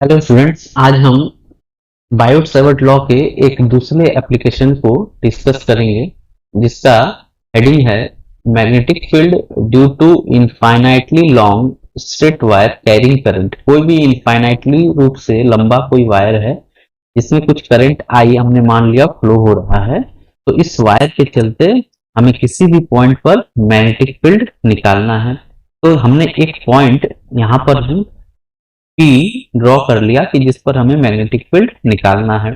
Hello students, आज हम Biot Savart law के एक दूसरे एप्लीकेशन को डिस्कस करेंगे जिसका हेडिंग है magnetic field due to infinitely long straight wire carrying current. कोई भी इनफाइनाइटली रूप से लंबा कोई वायर है जिसमें कुछ करंट आई हमने मान लिया फ्लो हो रहा है, तो इस वायर के चलते हमें किसी भी पॉइंट पर मैग्नेटिक फील्ड निकालना है। तो हमने एक पॉइंट यहाँ पर ही P ड्रॉ कर लिया कि जिस पर हमें मैग्नेटिक फील्ड निकालना है।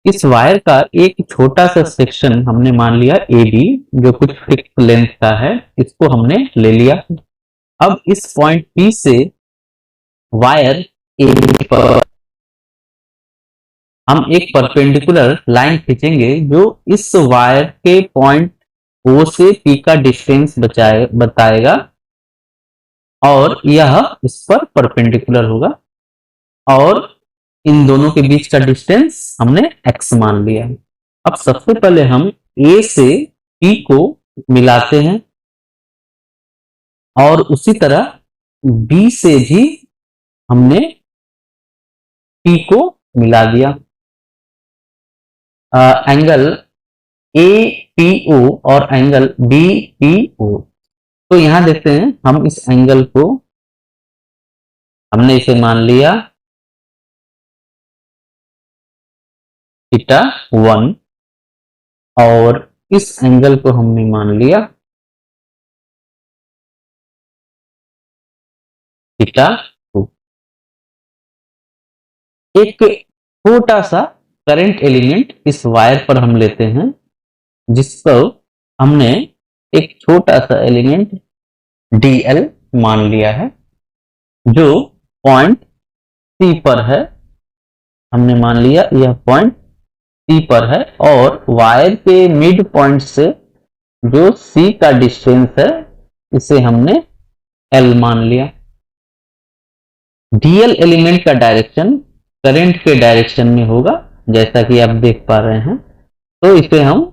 इस वायर का एक छोटा सा सेक्शन हमने मान लिया AB, जो कुछ फिक्स लेंथ का है, इसको हमने ले लिया। अब इस पॉइंट P से वायर AB पर हम एक परपेंडिकुलर लाइन खींचेंगे जो इस वायर के पॉइंट O से P का डिस्टेंस बताएगा और यह इस पर परपेंडिकुलर होगा और इन दोनों के बीच का डिस्टेंस हमने x मान लिया है। अब सबसे पहले हम A से P को मिलाते हैं और उसी तरह B से भी हमने P को मिला दिया। एंगल APO और एंगल BPO, तो यहां देखते हैं हम इस एंगल को हमने इसे मान लिया θ1 और इस एंगल को हमने मान लिया θ2। एक छोटा सा करंट एलिमेंट इस वायर पर हम लेते हैं जिसको हमने एक छोटा सा एलिमेंट DL मान लिया है जो पॉइंट C पर है। हमने मान लिया यह पॉइंट C पर है और वायर के मिड पॉइंट से जो C का डिस्टेंस है इसे हमने L मान लिया। DL एलिमेंट का डायरेक्शन करंट के डायरेक्शन में होगा, जैसा कि आप देख पा रहे हैं, तो इसे हम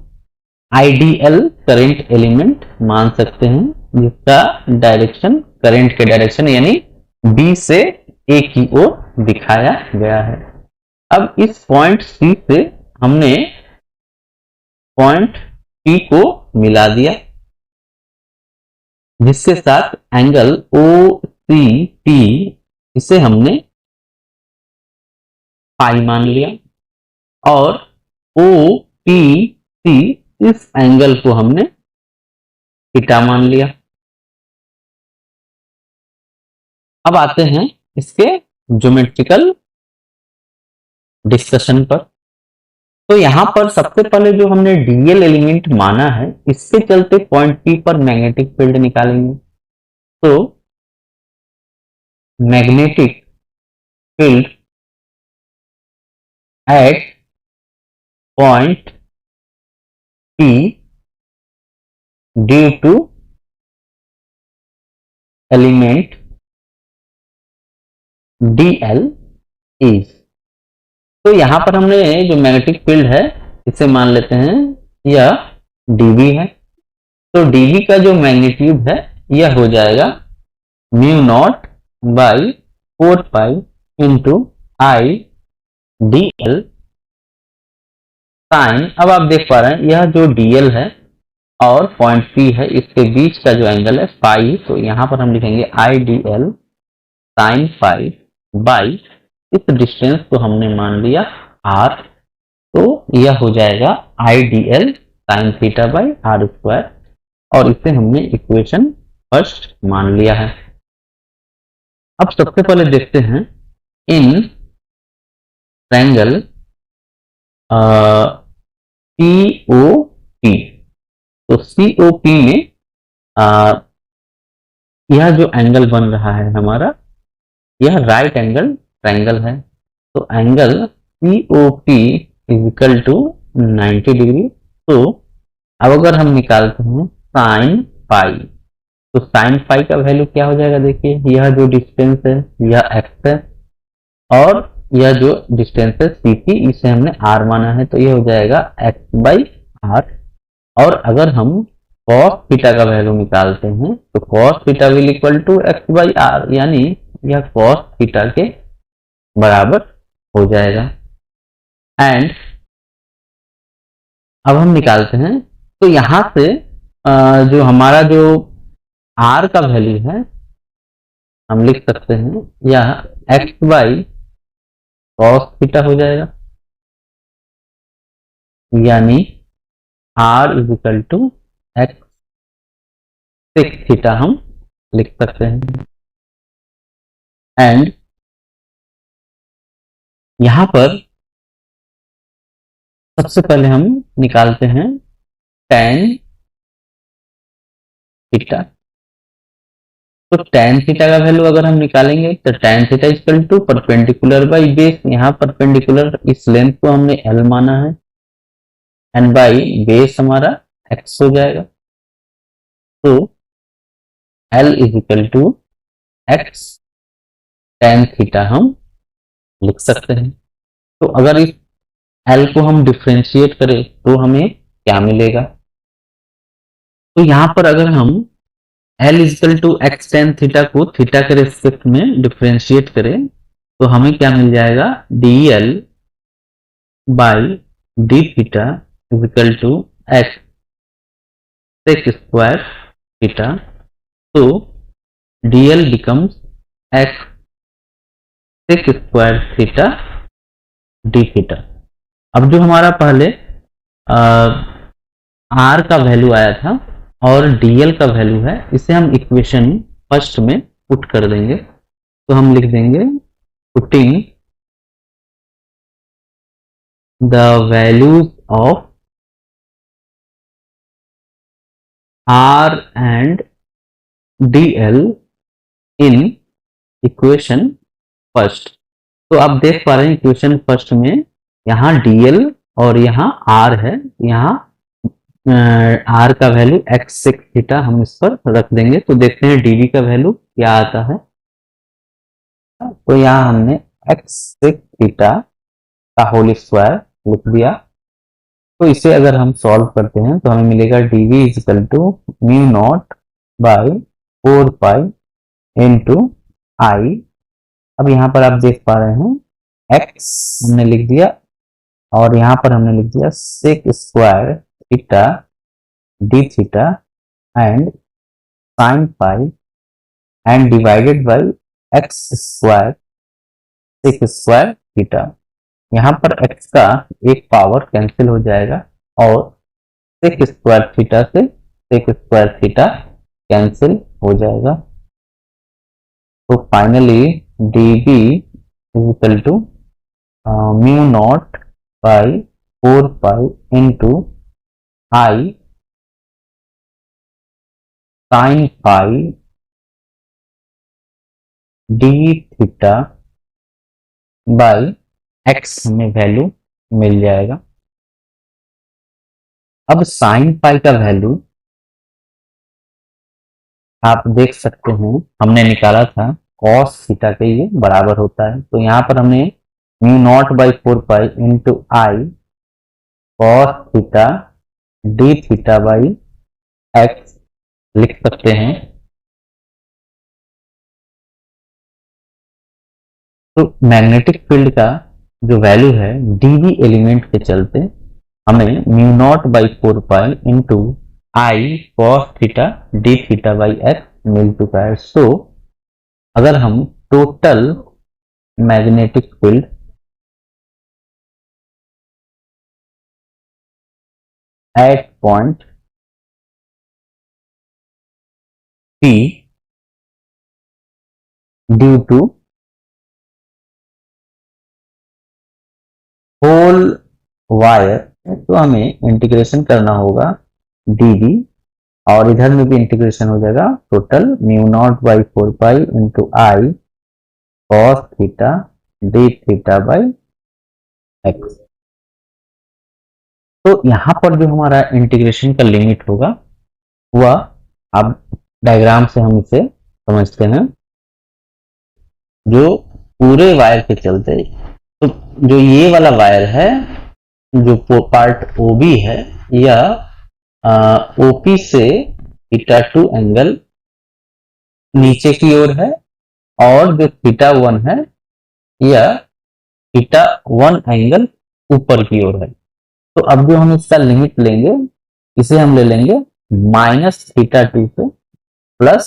आइडियल करंट एलिमेंट मान सकते हैं जिसका डायरेक्शन करंट के डायरेक्शन यानी B से A की ओर दिखाया गया है। अब इस पॉइंट C से हमने पॉइंट P को मिला दिया जिसके साथ एंगल OCP इसे हमने पाई मान लिया और OPC इस एंगल को हमने थीटा मान लिया। अब आते हैं इसके ज्योमेट्रिकल डिस्कशन पर। तो यहां पर सबसे पहले जो हमने DL एलिमेंट माना है इसके चलते पॉइंट P पर मैग्नेटिक फील्ड निकालेंगे। तो magnetic field at point P due to element DL is, तो यहां पर हमने जो मैग्नेटिक फील्ड है इसे मान लेते हैं यह dV है। तो dV का जो मैग्नीट्यूड है यह हो जाएगा mu naught by 4 pi into I DL sine. अब आप देख पा रहे हैं यह जो DL है और पॉइंट P है इसके बीच का जो एंगल है फाई, तो यहां पर हम लिखेंगे IDL साइन फाई बाई इस डिस्टेंस को हमने मान लिया R, तो यह हो जाएगा IDL sine theta by R square और इसे हमने इक्वेशन फर्स्ट मान लिया है। अब सबसे पहले देखते हैं इन ट्रायंगल COP, तो COP में यह जो एंगल बन रहा है हमारा यह राइट एंगल ट्रायंगल है। तो angle COP is equal to 90 degree. तो अब अगर हम निकालते हैं साइन फाई, तो साइन फाई का वैल्यू क्या हो जाएगा, देखिए यह जो डिस्टेंस है यह x है और यह जो डिस्टेंस है CP इसे हमने R माना है, तो यह हो जाएगा x बाई R। और अगर हम cos थीटा का वैल्यू निकालते हैं तो cos theta will equal to x by R, यानी यह cos थीटा के बराबर हो जाएगा। एंड अब हम निकालते हैं, तो यहां से जो हमारा जो आर का वैल्यू है हम लिख सकते हैं, यह एक्स बाई कॉस थीटा हो जाएगा, यानी R is equal to x sec theta हम लिख सकते हैं। एंड यहां पर सबसे पहले हम निकालते हैं tan थीटा। तो tan थीटा का वैल्यू अगर हम निकालेंगे तो tan theta equal to perpendicular by base, यहाँ परपेंडिकुलर इस लेंथ को हमने L माना है, एंड बाई बेस हमारा x हो जाएगा। तो L is equal to x tan theta हम लिख सकते हैं। तो अगर इस L को हम डिफ्रेंशिएट करें तो हमें क्या मिलेगा? तो यहां पर अगर हम L is equal to x tan theta को थीटा के रेस्पेक्ट में डिफ्रेंशिएट करें तो हमें क्या मिल जाएगा? dl by d theta is equal to x sec square theta. तो dl becomes x sec square theta d theta. अब जो हमारा पहले आर का वैल्यू आया था और dl का वैल्यू है, इसे हम इक्वेशन फर्स्ट में पुट कर देंगे। तो हम लिख देंगे putting the values of r and dl in equation first. तो आप देख पा रहे हैं इक्वेशन फर्स्ट में यहाँ dl और यहाँ r है, यहाँ r का वैल्यू एक्स सेक थीटा हम इस पर रख देंगे। तो देखते हैं dv का वैल्यू क्या आता है। तो यहाँ हमने एक्स सेक थीटा का होल स्क्वायर लिख दिया। तो इसे अगर हम सॉल्व करते हैं तो हमें मिलेगा dv is equal to mu naught by 4 pi into I. अब यहाँ पर आप देख पा रहे हैं x हमने लिख दिया और यहाँ पर हमने लिख दिया sec square theta d theta and sine pi and divided by x square sec square theta. यहाँ पर x का एक पावर कैंसिल हो जाएगा और सेक स्क्वायर थीटा से सेक स्क्वायर थीटा कैंसिल हो जाएगा। तो finally dv is equal to mu naught by 4 pi into I sine pi d theta by x हमें वैल्यू मिल जाएगा। अब साइन पाई का वैल्यू आप देख सकते हैं, हमने निकाला था कॉस थीटा के ये बराबर होता है। तो यहाँ पर हमने mu naught by 4 pi into I cos theta d theta by x लिख सकते हैं। तो मैग्नेटिक फील्ड का जो वैल्यू है dv एलिमेंट के चलते हमें mu naught by 4 pi into I cos theta d theta by x मिल चुका है। सो अगर हम total magnetic field at point P due to whole wire, तो हमें इंटीग्रेशन करना होगा dv और इधर में भी इंटीग्रेशन हो जाएगा total mu naught by 4 pi into I cos theta d theta by x. तो यहां पर जो हमारा इंटीग्रेशन का लिमिट होगा वह अब डायग्राम से हम इसे समझते हैं। जो पूरे वायर के चलते, तो जो ये वाला वायर है, जो पार्ट OB है, यह OP से थीटा 2 एंगल नीचे की ओर है और जो थीटा 1 है यह थीटा 1 एंगल ऊपर की ओर है। तो अब जो हम इसका लिमिट लेंगे, इसे हम ले लेंगे -θ2 से प्लस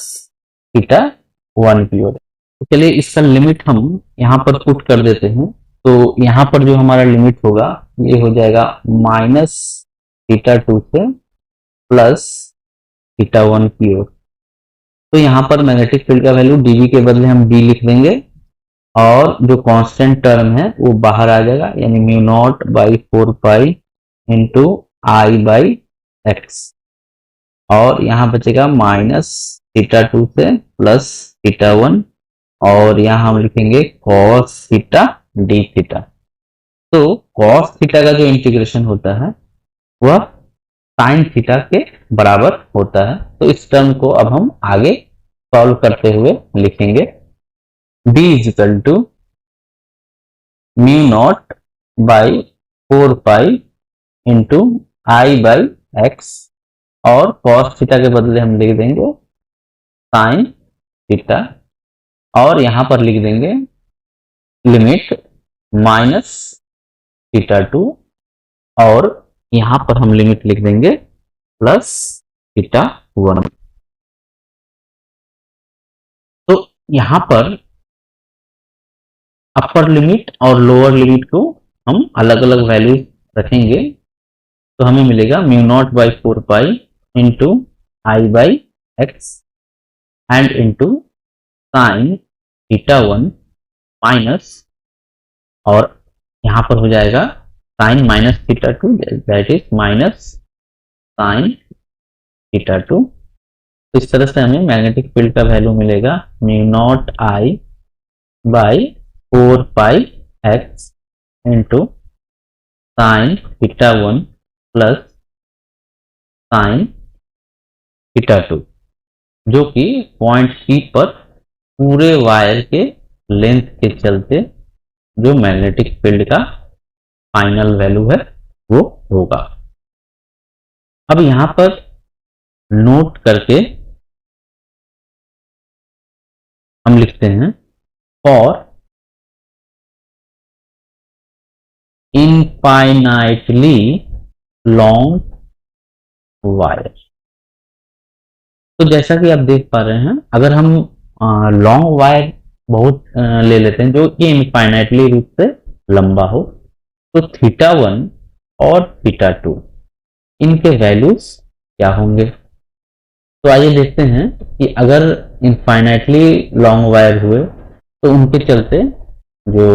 θ1 की ओर। तो चलिए इसका लिमिट हम यहाँ पर पुट कर देते हैं। तो यहाँ पर जो हमारा लिमिट होगा ये हो जाएगा -θ2 से प्लस θ1 की ओर। तो यहाँ पर मैग्नेटिक फील्ड का वैल्यू dV के बदले हम B लिख देंगे और जो कांस्टेंट टर्म है वो बाहर आ जाएगा, यानी μ0/4π इंटू I/x, और यहाँ बचेगा -θ2 से प्लस θ1, और यहाँ हम लिखेंगे cos थीटा d थीटा। तो cos थीटा का जो इंटीग्रेशन होता है वह sin थीटा के बराबर होता है। तो इस टर्म को अब हम आगे सॉल्व करते हुए लिखेंगे b is equal to μ0/4π into I/x, और cos थीटा के बदले हम लिख देंगे sin थीटा, और यहां पर लिख देंगे लिमिट -θ2, और यहां पर हम लिमिट लिख देंगे +θ1। तो यहां पर अपर लिमिट और लोअर लिमिट को हम अलग अलग वैल्यू रखेंगे। तो हमें मिलेगा μ0/4π into I/x and into sin θ1 minus, और यहां पर हो जाएगा sin -θ2 that is minus sin θ2। तो इस तरह से हमें मैग्नेटिक फील्ड का वैल्यू मिलेगा μ0I/4πx into sin θ1 plus sin θ2, जो कि पॉइंट C पर पूरे वायर के लेंथ के चलते जो मैग्नेटिक फील्ड का फाइनल वैल्यू है वो होगा। अब यहां पर नोट करके हम लिखते हैं फॉर इनफाइनाइटली लॉन्ग वायर। तो जैसा कि आप देख पा रहे हैं, अगर हम लॉन्ग वायर बहुत ले लेते हैं जो कि इनफाइनाइटली रूप से लंबा हो, तो θ1 और θ2 इनके वैल्यूज क्या होंगे। तो आइए देखते हैं कि अगर इनफाइनाइटली लॉन्ग वायर हुए तो उनके चलते जो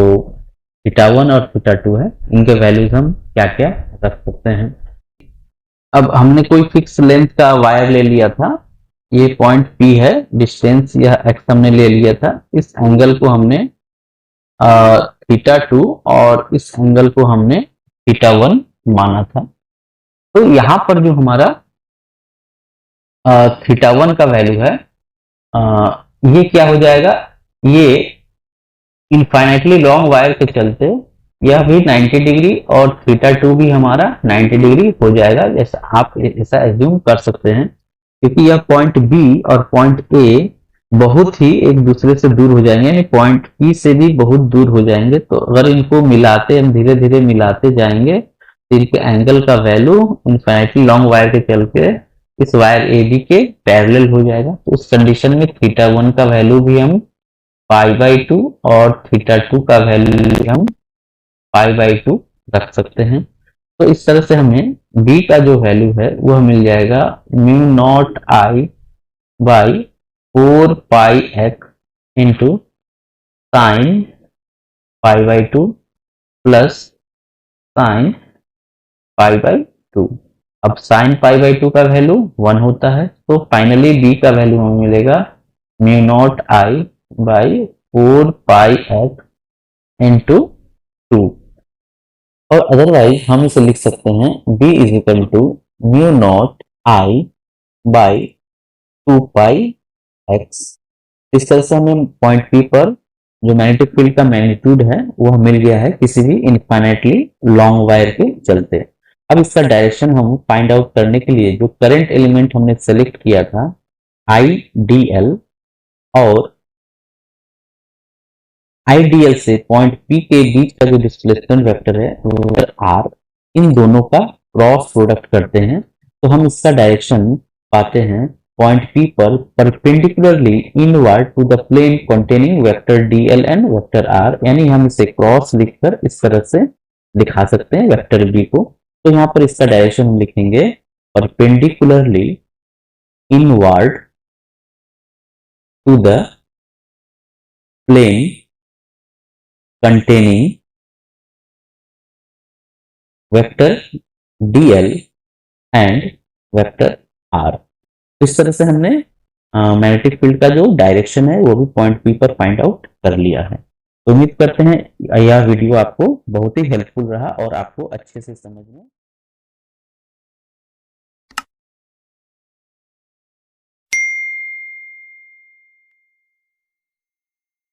θ1 और θ2 है इनके वैल्यूज हम क्या क्या रख सकते हैं। अब हमने कोई फिक्स लेंथ का वायर ले लिया था, ये पॉइंट P है, डिस्टेंस यह x हमने ले लिया था। इस एंगल को हमने θ2 और इस एंगल को हमने θ1 माना था। तो यहां पर जो हमारा θ1 का वैल्यू है ये क्या हो जाएगा, ये इनफाइनाइटली लॉन्ग वायर के चलते यह भी 90 डिग्री और θ2 भी हमारा 90 डिग्री हो जाएगा, जैसा आप ऐसा एज्यूम कर सकते हैं, क्योंकि यह पॉइंट B और पॉइंट A बहुत ही एक दूसरे से दूर हो जाएंगे, यानी पॉइंट P से भी बहुत दूर हो जाएंगे। तो अगर इनको मिलाते हम धीरे धीरे मिलाते जाएंगे तो इनके एंगल का वैल्यू इनफाइनाइटली लॉन्ग वायर के चलते इस वायर AB के पैरेलल हो जाएगा। तो उस कंडीशन में θ1 का वैल्यू भी हम π/2 और θ2 का वैल्यू हम π/2 रख सकते हैं। तो इस तरह से हमें B का जो वैल्यू है वह मिल जाएगा μ0I/4πx into sin π/2 plus sin π/2। अब sin π/2 का वैल्यू 1 होता है, तो फाइनली B का वैल्यू हमें मिलेगा μ0I/4πx इंटू 2। और अदरवाइज हम इसे लिख सकते हैं B इजिकल टू μ0I/2πx। इस तरह से हमें पॉइंट P पर जो मैग्नेटिक फील्ड का मैग्नीट्यूड है वह मिल गया है किसी भी इनफाइनाइटली लॉन्ग वायर के चलते। अब इसका डायरेक्शन हम फाइंड आउट करने के लिए जो करंट एलिमेंट हमने सेलेक्ट किया था IDL और आईडीएल से पॉइंट पी के बीच का जो डिस्प्लेसमेंट वेक्टर है वेक्टर आर, इन दोनों का क्रॉस प्रोडक्ट करते हैं तो हम इसका डायरेक्शन पाते हैं पॉइंट पी पर perpendicularly inward to the plane containing vector DL and vector R, यानी हम इसे क्रॉस लिखकर इस तरह से दिखा सकते हैं वेक्टर बी को। तो यहाँ पर इसका डायरेक्शन हम लिखेंगे perpendicularly inward to the plane containing vector dl and vector r। इस तरह से हमने मैग्नेटिक फील्ड का जो डायरेक्शन है वो भी पॉइंट P पर फाइंड आउट कर लिया है। तो उम्मीद करते हैं यह वीडियो आपको बहुत ही हेल्पफुल रहा और आपको अच्छे से समझ में